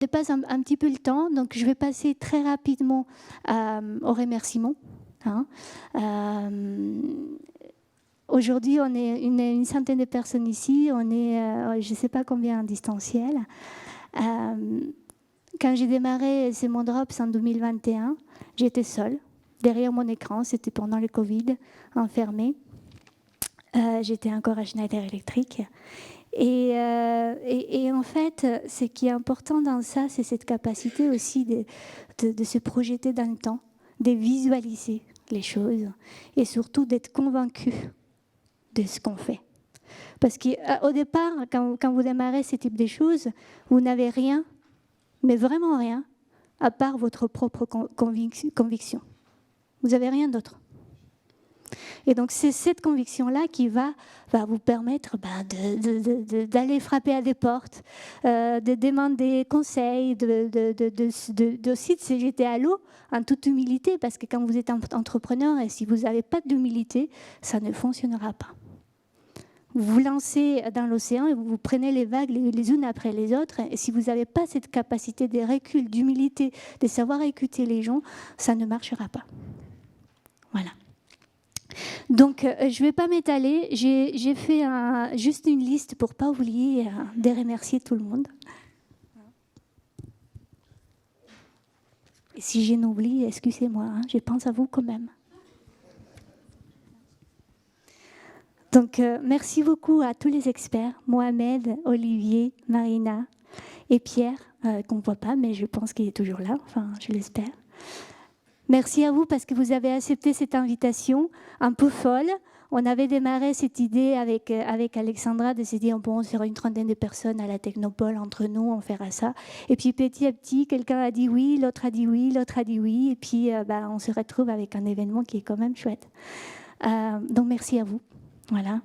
dépasse un petit peu le temps, donc je vais passer très rapidement aux remerciements. Hein. Aujourd'hui, on est une centaine de personnes ici, on est, je ne sais pas combien en distanciel. Quand j'ai démarré Simon Drops en 2021, j'étais seule, derrière mon écran, c'était pendant le Covid, enfermée. J'étais encore à Schneider Electric. Et en fait, ce qui est important dans ça, c'est cette capacité aussi de se projeter dans le temps, de visualiser les choses et surtout d'être convaincu de ce qu'on fait. Parce qu'au départ, quand vous démarrez ce type de choses, vous n'avez rien, mais vraiment rien, à part votre propre conviction. Vous n'avez rien d'autre. Et donc c'est cette conviction-là qui va vous permettre d'aller frapper à des portes, de demander conseils, aussi de se jeter à l'eau en toute humilité, parce que quand vous êtes entrepreneur, et si vous n'avez pas d'humilité, ça ne fonctionnera pas. Vous vous lancez dans l'océan et vous prenez les vagues les unes après les autres, et si vous n'avez pas cette capacité de recul, d'humilité, de savoir écouter les gens, ça ne marchera pas. Voilà. Donc, je ne vais pas m'étaler. J'ai fait juste une liste pour ne pas oublier de remercier tout le monde. Et si j'en oublie, excusez-moi, hein, je pense à vous quand même. Donc, merci beaucoup à tous les experts, Mohamed, Olivier, Marina et Pierre, qu'on ne voit pas, mais je pense qu'il est toujours là, enfin, je l'espère. Merci à vous parce que vous avez accepté cette invitation un peu folle. On avait démarré cette idée avec Alexandra de se dire bon, on sera une trentaine de personnes à la Technopole, entre nous, on fera ça. Et puis petit à petit, quelqu'un a dit oui, l'autre a dit oui, l'autre a dit oui. Et puis on se retrouve avec un événement qui est quand même chouette. Donc merci à vous. Voilà.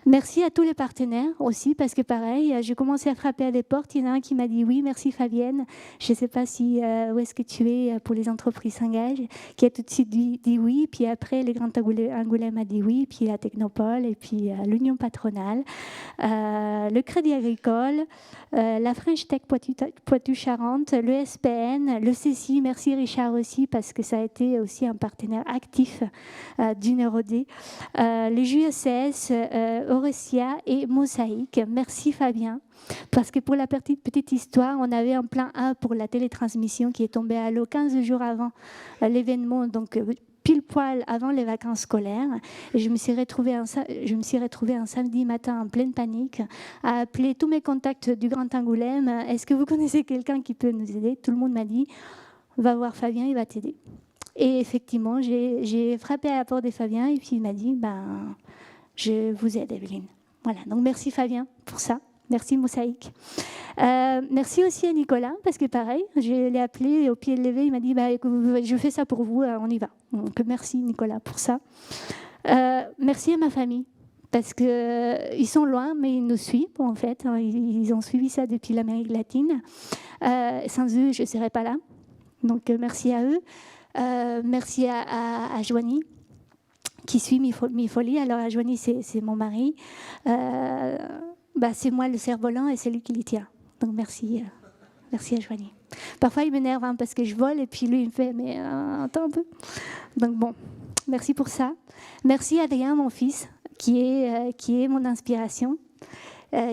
Merci à tous les partenaires aussi, parce que pareil, j'ai commencé à frapper à des portes. Il y en a un qui m'a dit oui, merci Fabienne. Je ne sais pas où est-ce que tu es pour les entreprises s'engagent, qui a tout de suite dit oui. Puis après, le Grand Angoulême a dit oui, puis la Technopole, et puis l'Union patronale, le Crédit Agricole, la French Tech Poitou-Charentes, le SPN, le CECI. Merci Richard aussi, parce que ça a été aussi un partenaire actif du Neurodé. Les JSS, Aurecia et Mosaïque. Merci Fabien, parce que pour la petite histoire, on avait un plan A pour la télétransmission qui est tombé à l'eau 15 jours avant l'événement, donc pile poil avant les vacances scolaires. Et je me suis retrouvée un samedi matin en pleine panique à appeler tous mes contacts du Grand Angoulême. Est-ce que vous connaissez quelqu'un qui peut nous aider? Tout le monde m'a dit, va voir Fabien, il va t'aider. Et effectivement, j'ai frappé à la porte de Fabien et puis il m'a dit, je vous aide, Evelyne. Voilà, donc merci Fabien pour ça. Merci Mosaïque. Merci aussi à Nicolas, parce que pareil, je l'ai appelé au pied levé, il m'a dit, je fais ça pour vous, on y va. Donc merci Nicolas pour ça. Merci à ma famille, parce qu'ils sont loin, mais ils nous suivent en fait. Ils ont suivi ça depuis l'Amérique latine. Sans eux, je ne serais pas là. Donc merci à eux. Merci à Joanie, qui suit mes folies. Alors, Joanie, c'est mon mari. C'est moi le cerf-volant et c'est lui qui l'y tient. Donc, merci à Joanie. Parfois, il m'énerve parce que je vole et puis lui, il me fait « mais attends un peu ». Donc, bon, merci pour ça. Merci à Adrien, mon fils, qui est mon inspiration.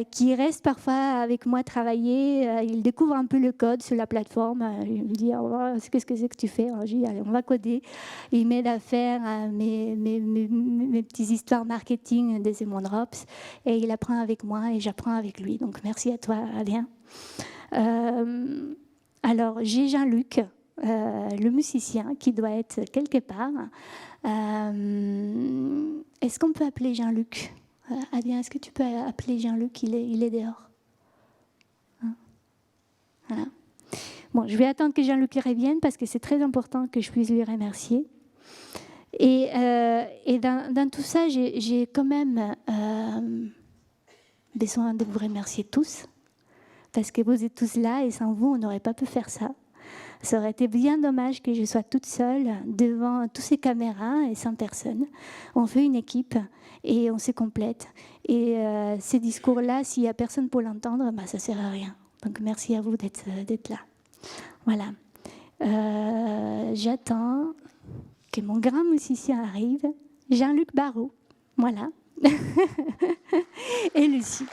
Qui reste parfois avec moi travailler. Il découvre un peu le code sur la plateforme. Il me dit qu'est-ce que c'est que tu fais? Je dis allez, on va coder. Il m'aide à faire mes petites histoires marketing des Simon Drops et il apprend avec moi et j'apprends avec lui. Donc merci à toi, Adrien. Alors j'ai Jean-Luc, le musicien, qui doit être quelque part. Est-ce qu'on peut appeler Jean-Luc? Adrien, est-ce que tu peux appeler Jean-Luc? Il est dehors. Hein? Voilà. Bon, je vais attendre que Jean-Luc revienne parce que c'est très important que je puisse lui remercier. Et dans tout ça, j'ai quand même besoin de vous remercier tous parce que vous êtes tous là et sans vous, on n'aurait pas pu faire ça. Ça aurait été bien dommage que je sois toute seule devant toutes ces caméras et sans personne. On fait une équipe et on se complète. Et ces discours-là, s'il n'y a personne pour l'entendre, ça ne sert à rien. Donc merci à vous d'être là. Voilà. J'attends que mon grand musicien arrive, Jean-Luc Barrault. Voilà. Et Lucie.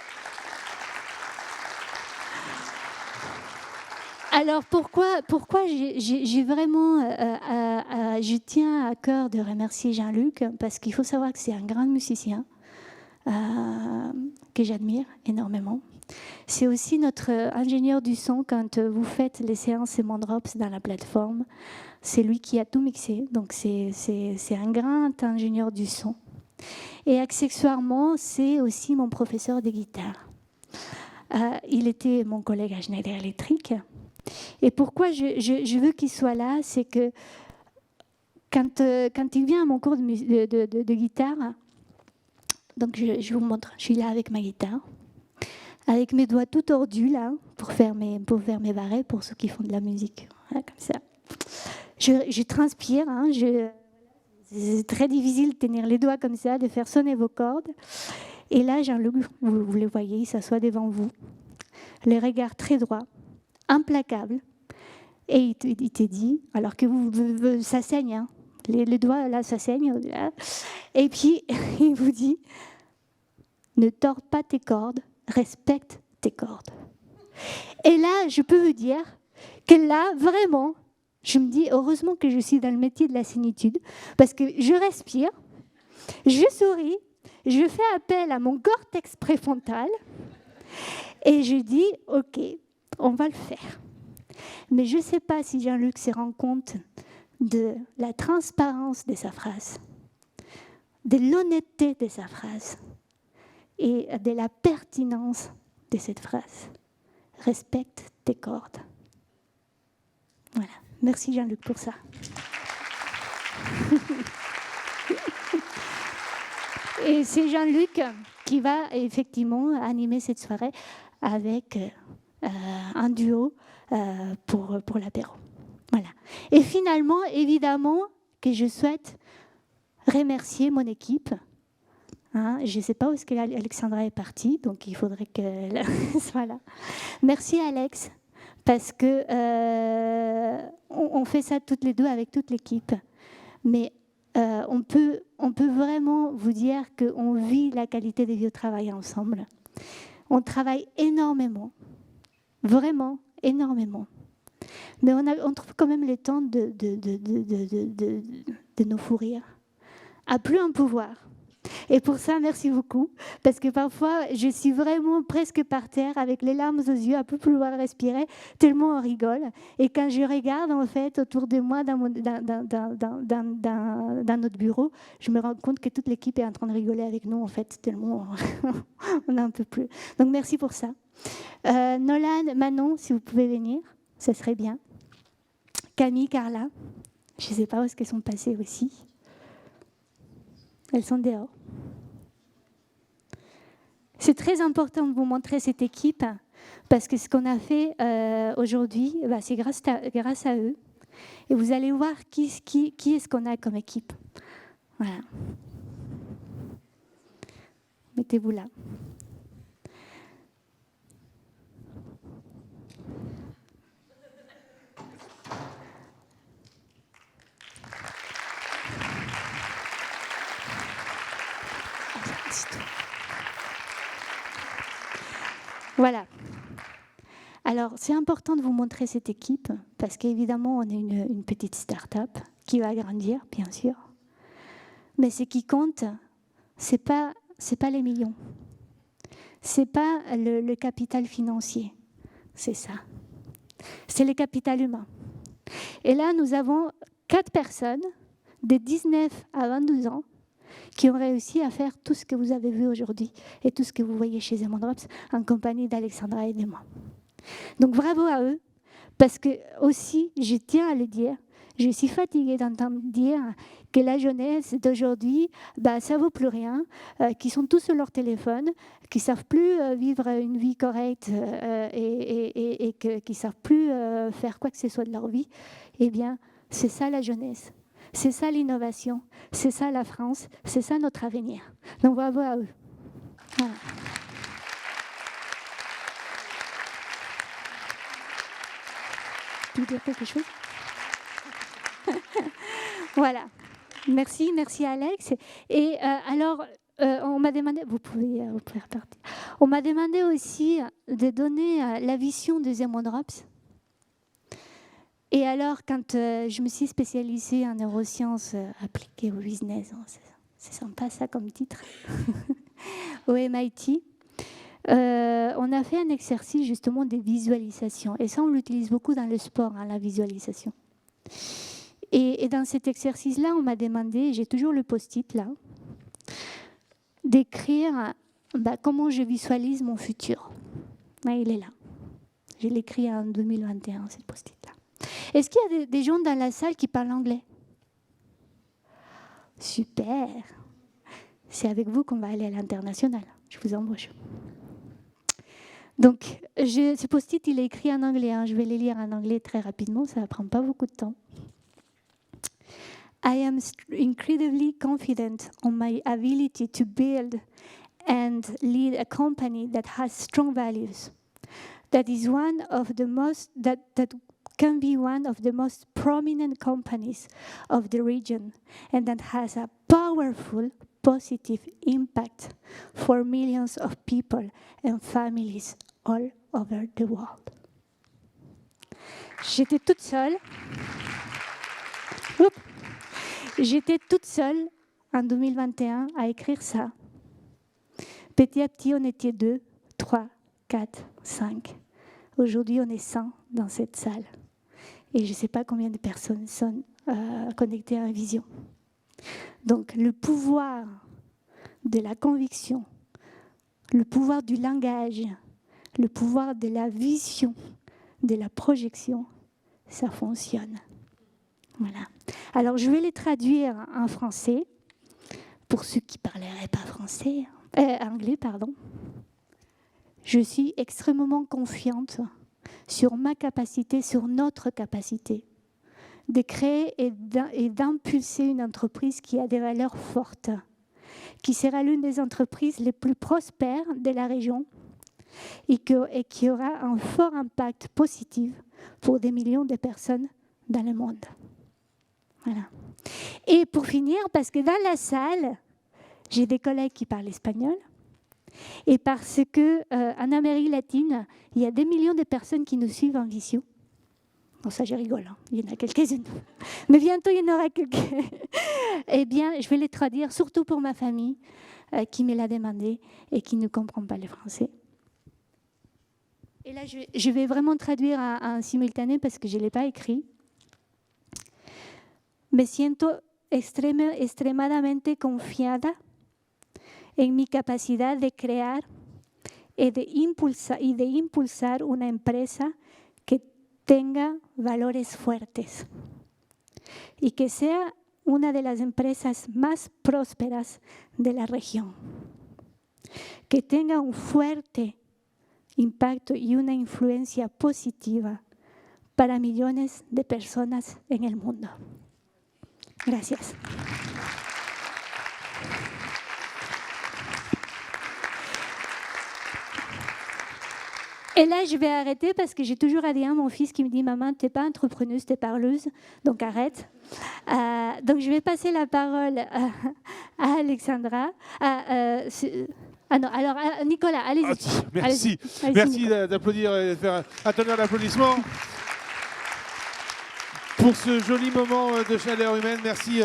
Alors pourquoi j'ai vraiment, je tiens à cœur de remercier Jean-Luc, parce qu'il faut savoir que c'est un grand musicien que j'admire énormément. C'est aussi notre ingénieur du son quand vous faites les séances Mondrops dans la plateforme. C'est lui qui a tout mixé, donc c'est un grand ingénieur du son. Et accessoirement, c'est aussi mon professeur de guitare. Il était mon collègue à Schneider Electric. Et pourquoi je veux qu'il soit là, c'est que quand il vient à mon cours de guitare, donc je vous montre, je suis là avec ma guitare, avec mes doigts tout tordus là, pour faire mes barrets, pour ceux qui font de la musique, voilà, comme ça. Je transpire, hein, c'est très difficile de tenir les doigts comme ça, de faire sonner vos cordes. Et là, Jean-Luc, vous le voyez, il s'assoit devant vous, les regards très droits, implacable, et il te dit, alors que ça saigne, hein, les doigts là, ça saigne, là, et puis il vous dit, ne tords pas tes cordes, respecte tes cordes. Et là, je peux vous dire que là, vraiment, je me dis, heureusement que je suis dans le métier de la sénitude, parce que je respire, je souris, je fais appel à mon cortex préfrontal, et je dis, ok, on va le faire. Mais je ne sais pas si Jean-Luc se rend compte de la transparence de sa phrase, de l'honnêteté de sa phrase et de la pertinence de cette phrase. Respecte tes cordes. Voilà. Merci Jean-Luc pour ça. Et c'est Jean-Luc qui va effectivement animer cette soirée avec un duo pour l'apéro. Voilà. Et finalement, évidemment, que je souhaite remercier mon équipe. Hein, je ne sais pas où est-ce qu'Alexandra est partie, donc il faudrait qu'elle soit là. Merci Alex, parce que on fait ça toutes les deux avec toute l'équipe. Mais on peut vraiment vous dire qu'on vit la qualité des vieux travail ensemble. On travaille énormément, vraiment énormément. Mais on trouve quand même le temps de nous fou rire. À plus un pouvoir. Et pour ça, merci beaucoup. Parce que parfois, je suis vraiment presque par terre, avec les larmes aux yeux, à peu pouvoir respirer, tellement on rigole. Et quand je regarde, en fait, autour de moi, dans notre bureau, je me rends compte que toute l'équipe est en train de rigoler avec nous, en fait, tellement on n'en peut plus. Donc, merci pour ça. Nolan, Manon, si vous pouvez venir, ça serait bien. Camille, Carla, je ne sais pas où est-ce qu'elles sont passées aussi. Elles sont dehors. C'est très important de vous montrer cette équipe parce que ce qu'on a fait aujourd'hui, c'est grâce à eux. Et vous allez voir qui est-ce qu'on a comme équipe. Voilà. Mettez-vous là. Voilà. Alors, c'est important de vous montrer cette équipe parce qu'évidemment, on est une petite start-up qui va grandir, bien sûr. Mais ce qui compte, c'est pas les millions. C'est pas le capital financier. C'est ça. C'est le capital humain. Et là, nous avons 4 personnes de 19 à 22 ans qui ont réussi à faire tout ce que vous avez vu aujourd'hui et tout ce que vous voyez chez Mondrops en compagnie d'Alexandra et de moi. Donc bravo à eux, parce que aussi, je tiens à le dire, je suis fatiguée d'entendre dire que la jeunesse d'aujourd'hui, ça ne vaut plus rien, qu'ils sont tous sur leur téléphone, qu'ils ne savent plus vivre une vie correcte et qu'ils ne savent plus faire quoi que ce soit de leur vie. Eh bien, c'est ça la jeunesse. C'est ça l'innovation, c'est ça la France, c'est ça notre avenir. Donc bravo à eux. Voilà. peux dire quelque chose? Voilà. Merci Alex. Et alors, on m'a demandé, vous pouvez repartir. On m'a demandé aussi de donner la vision des Emo Drops. Et alors, quand je me suis spécialisée en neurosciences appliquées au business, c'est sympa ça comme titre, au MIT, on a fait un exercice justement de visualisation. Et ça, on l'utilise beaucoup dans le sport, hein, la visualisation. Et dans cet exercice-là, on m'a demandé, j'ai toujours le post-it là, d'écrire comment je visualise mon futur. Ouais, il est là. Je l'ai écrit en 2021, ce post-it-là. Est-ce qu'il y a des gens dans la salle qui parlent anglais? Super. C'est avec vous qu'on va aller à l'international. Je vous embauche. Donc, ce post-it, il est écrit en anglais. Hein. Je vais les lire en anglais très rapidement. Ça ne prend pas beaucoup de temps. I am incredibly confident on my ability to build and lead a company that has strong values. That is one of the most that can be one of the most prominent companies of the region, and that has a powerful positive impact for millions of people and families all over the world. J'étais toute seule. J'étais toute seule en 2021 à écrire ça. Petit à petit, on était 2, 3, 4, 5. Aujourd'hui, on est 100 dans cette salle. Et je ne sais pas combien de personnes sont connectées à Vision. Donc, le pouvoir de la conviction, le pouvoir du langage, le pouvoir de la vision, de la projection, ça fonctionne. Voilà. Alors, je vais les traduire en français, pour ceux qui ne parleraient pas anglais, pardon. Je suis extrêmement confiante sur ma capacité, sur notre capacité de créer et d'impulser une entreprise qui a des valeurs fortes, qui sera l'une des entreprises les plus prospères de la région et qui aura un fort impact positif pour des millions de personnes dans le monde. Voilà. Et pour finir, parce que dans la salle, j'ai des collègues qui parlent espagnol, et parce qu'en Amérique latine, il y a des millions de personnes qui nous suivent en visio. Bon, ça, je rigole, hein. Il y en a quelques-unes. Mais bientôt, il y en aura quelques. Eh bien, je vais les traduire, surtout pour ma famille, qui me l'a demandé et qui ne comprend pas le français. Et là, je vais vraiment traduire en simultané parce que je ne l'ai pas écrit. Me siento extremadamente confiada en mi capacidad de crear y de impulsar una empresa que tenga valores fuertes y que sea una de las empresas más prósperas de la región, que tenga un fuerte impacto y una influencia positiva para millones de personas en el mundo. Gracias. Et là, je vais arrêter parce que j'ai toujours Adrien, mon fils, qui me dit « Maman, tu n'es pas entrepreneuse, tu es parleuse, donc arrête ». Donc, je vais passer la parole à Alexandra. Non, alors, Nicolas, allez-y. Merci. Allez-y, Merci d'applaudir et de faire un tonnerre d'applaudissements pour ce joli moment de chaleur humaine. Merci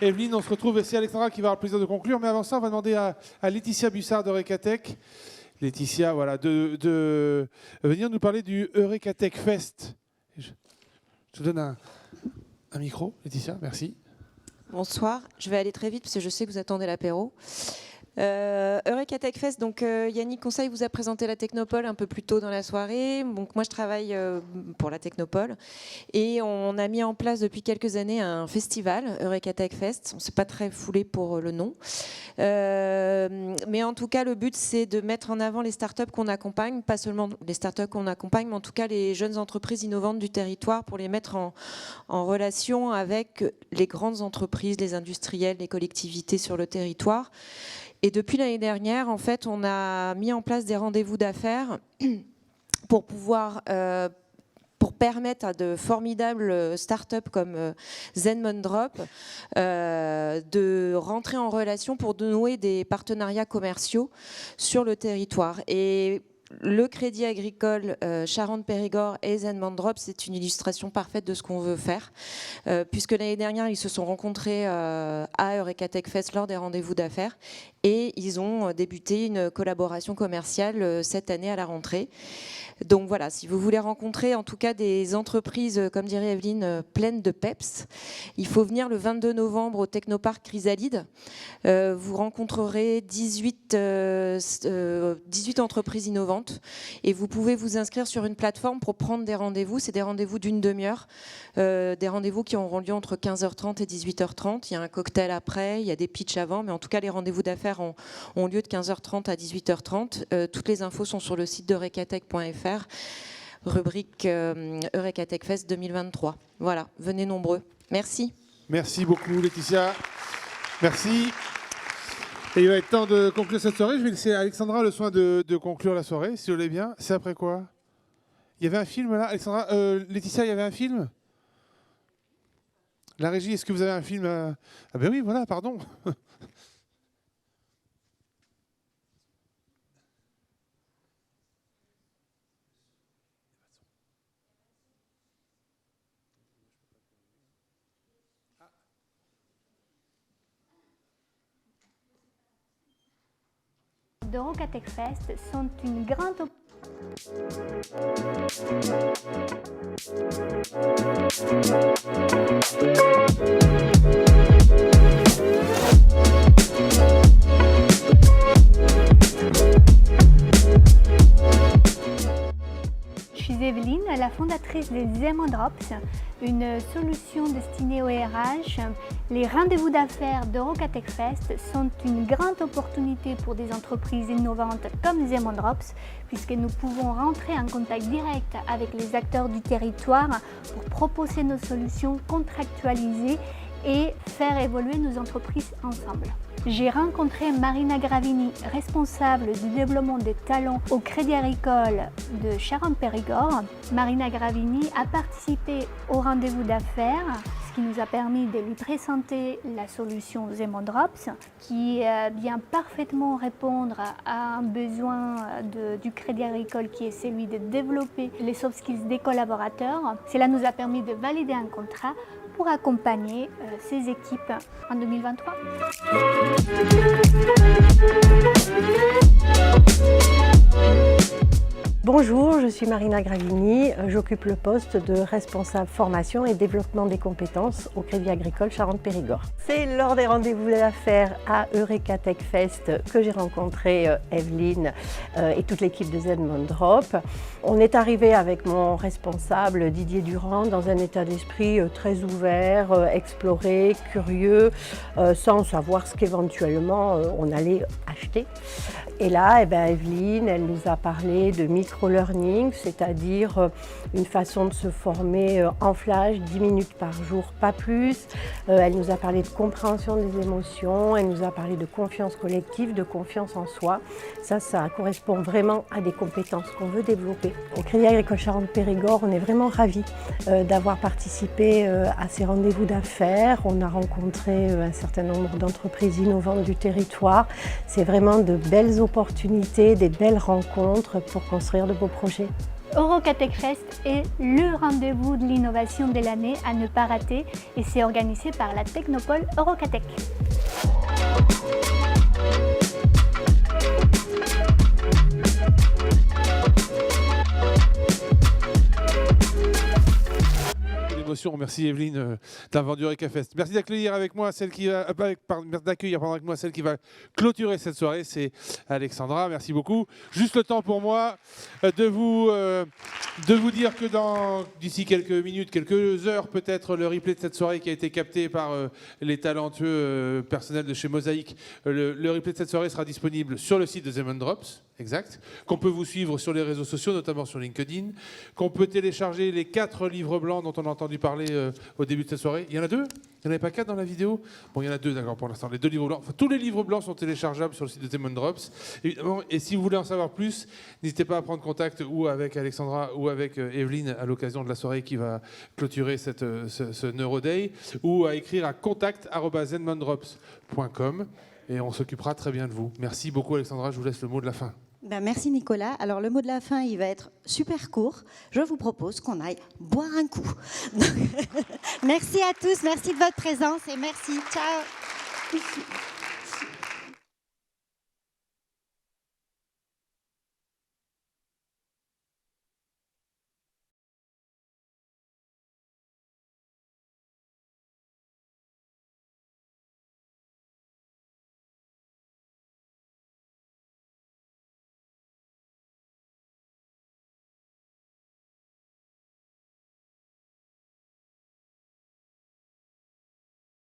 Evelyne. On se retrouve, et c'est Alexandra qui va avoir le plaisir de conclure. Mais avant ça, on va demander à Laetitia Bussard d'Eurekatech. Laetitia, voilà, de venir nous parler du Eurekatech Fest. Je te donne un micro, Laetitia, merci. Bonsoir, je vais aller très vite parce que je sais que vous attendez l'apéro. Eurekatech Fest, donc Yannick Conseil vous a présenté la Technopole un peu plus tôt dans la soirée. Donc moi je travaille pour la Technopole et on a mis en place depuis quelques années un festival, Eurekatech Fest. On ne s'est pas très foulé pour le nom, mais en tout cas le but c'est de mettre en avant les startups qu'on accompagne, pas seulement les startups qu'on accompagne, mais en tout cas les jeunes entreprises innovantes du territoire, pour les mettre en relation avec les grandes entreprises, les industriels, les collectivités sur le territoire. Et depuis l'année dernière, en fait, on a mis en place des rendez-vous d'affaires pour pouvoir pour permettre à de formidables startups comme Zenmondrop de rentrer en relation pour nouer des partenariats commerciaux sur le territoire. Et le Crédit Agricole Charente-Périgord et Zenmondrop, c'est une illustration parfaite de ce qu'on veut faire, puisque l'année dernière, ils se sont rencontrés à Eureka Tech Fest lors des rendez-vous d'affaires et ils ont débuté une collaboration commerciale cette année à la rentrée. Donc voilà, si vous voulez rencontrer en tout cas des entreprises, comme dirait Evelyne, pleines de peps, il faut venir le 22 novembre au Technoparc Chrysalide. Vous rencontrerez 18 entreprises innovantes et vous pouvez vous inscrire sur une plateforme pour prendre des rendez-vous. C'est des rendez-vous d'une demi-heure, des rendez-vous qui auront lieu entre 15h30 et 18h30. Il y a un cocktail après, il y a des pitchs avant, mais en tout cas les rendez-vous d'affaires ont lieu de 15h30 à 18h30. Toutes les infos sont sur le site de recatech.fr, rubrique Eureka Tech Fest 2023. Voilà, venez nombreux. Merci. Merci beaucoup Laetitia. Merci. Et il va être temps de conclure cette soirée. Je vais laisser Alexandra le soin de conclure la soirée, si vous voulez bien. C'est après quoi? Il y avait un film là, Alexandra. Laetitia, il y avait un film? La régie, est-ce que vous avez un film Ah ben oui, voilà, pardon. Eureka Tech Fest sont une grande Je suis Evelyne, la fondatrice de Zenmondrops, une solution destinée au RH. Les rendez-vous d'affaires d'Eureka Tech Fest sont une grande opportunité pour des entreprises innovantes comme Zenmondrops, puisque nous pouvons rentrer en contact direct avec les acteurs du territoire pour proposer nos solutions contractualisées et faire évoluer nos entreprises ensemble. J'ai rencontré Marina Gravini, responsable du développement des talents au Crédit Agricole de Charente-Périgord. Marina Gravini a participé au rendez-vous d'affaires, ce qui nous a permis de lui présenter la solution Zenmondrops, qui vient parfaitement répondre à un besoin du Crédit Agricole qui est celui de développer les soft skills des collaborateurs. Cela nous a permis de valider un contrat pour accompagner ces équipes en 2023. Bonjour, je suis Marina Gravini, j'occupe le poste de responsable formation et développement des compétences au Crédit Agricole Charente-Périgord. C'est lors des rendez-vous d'affaires à Eureka Tech Fest que j'ai rencontré Evelyne et toute l'équipe de Zenmondrop. On est arrivé avec mon responsable Didier Durand dans un état d'esprit très ouvert, exploré, curieux, sans savoir ce qu'éventuellement on allait acheter. Et là, Evelyne, elle nous a parlé de micro-learning, c'est-à-dire une façon de se former en flash, 10 minutes par jour, pas plus. Elle nous a parlé de compréhension des émotions, elle nous a parlé de confiance collective, de confiance en soi. Ça correspond vraiment à des compétences qu'on veut développer. Au Crédit Agricole Charente-Périgord, on est vraiment ravis d'avoir participé à ces rendez-vous d'affaires. On a rencontré un certain nombre d'entreprises innovantes du territoire. C'est vraiment de belles opportunités, des belles rencontres pour construire de beaux projets. Eureka Tech Fest est le rendez-vous de l'innovation de l'année à ne pas rater et c'est organisé par la Technopole Eureka Tech. Merci Evelyne d'avoir du Eureka Fest. Merci d'accueillir avec moi celle qui va clôturer cette soirée, c'est Alexandra. Merci beaucoup. Juste le temps pour moi de vous dire que d'ici quelques minutes, quelques heures peut-être, le replay de cette soirée qui a été capté par les talentueux personnels de chez Mosaïque, le replay de cette soirée sera disponible sur le site de Zenmondrops. Exact, qu'on peut vous suivre sur les réseaux sociaux, notamment sur LinkedIn, qu'on peut télécharger les 4 livres blancs dont on a entendu parler au début de cette soirée. Il y en a 2 ? Il n'y en avait pas 4 dans la vidéo? Bon, il y en a 2, d'accord, pour l'instant. Les 2 livres blancs. Enfin, tous les livres blancs sont téléchargeables sur le site de Demon Drops. Évidemment, et si vous voulez en savoir plus, n'hésitez pas à prendre contact ou avec Alexandra ou avec Evelyne à l'occasion de la soirée qui va clôturer ce Neuroday, ou à écrire à contact@zenmondrops.com et on s'occupera très bien de vous. Merci beaucoup, Alexandra. Je vous laisse le mot de la fin. Merci Nicolas. Alors le mot de la fin, il va être super court. Je vous propose qu'on aille boire un coup. Donc, merci à tous, merci de votre présence et merci. Ciao.